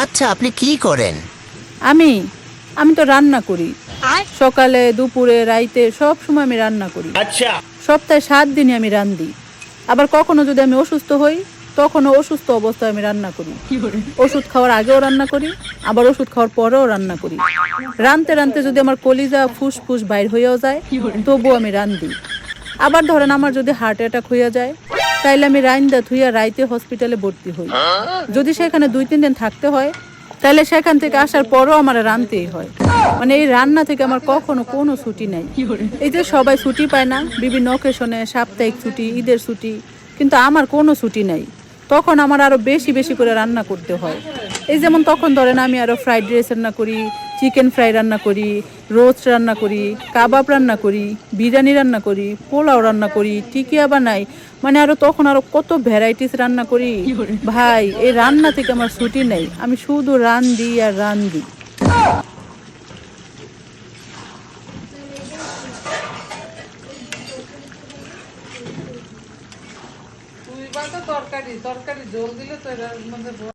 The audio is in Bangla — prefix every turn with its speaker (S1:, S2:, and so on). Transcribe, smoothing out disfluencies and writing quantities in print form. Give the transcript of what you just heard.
S1: আচ্ছা, আপনি কি করেন?
S2: আমি আমি তো রান্না করি। সকালে, দুপুরে, রাইতে সব সময় আমি রান্না করি। সপ্তাহে 7 দিনই আমি রান্ধি। আবার কখনো যদি আমি অসুস্থ হই, তখনও অসুস্থ অবস্থায় আমি রান্না করি। ওষুধ খাওয়ার আগেও রান্না করি, আবার ওষুধ খাওয়ার পরেও রান্না করি। রানতে রানতে যদি আমার কলিজা ফুসফুস বাইর হইয়াও যায়, তবুও আমি রান্ধি। আবার ধরেন আমার যদি হার্ট অ্যাটাক হইয়া যায়, তাইলে আমি রাইন্দা থুইয়া রাইতে হসপিটালে ভর্তি হই। যদি সেখানে 2-3 দিন থাকতে হয়, তাহলে সেখান থেকে আসার পরও আমার রানতেই হয়। মানে এই রান্না থেকে আমার কখনো কোনো ছুটি নাই। এই যে সবাই ছুটি পায় না বিভিন্ন অকেশনে, সাপ্তাহিক ছুটি, ঈদের ছুটি, কিন্তু আমার কোনো ছুটি নাই। তখন আমার আরো বেশি বেশি করে রান্না করতে হয়। এই যেমন তখন ধরেন আমি আরো ফ্রাইড রাইস রান্না করি, চিকেন ফ্রাই রান্না করি, রোস্ট রান্না করি, কাবাব রান্না করি, বিরিয়ানি রান্না করি, পোলাও রান্না করি, টিকিয়া বানাই। মানে আরো তখন আরো কত ভ্যারাইটিস রান্না করি। ভাই, এই রান্না থেকে আমার ছুটি নেই। আমি শুধু রান্ধি আর রান্ধি।
S3: তুই বা তো তরকারি তরকারি ঝোল দিলে তো এটার মধ্যে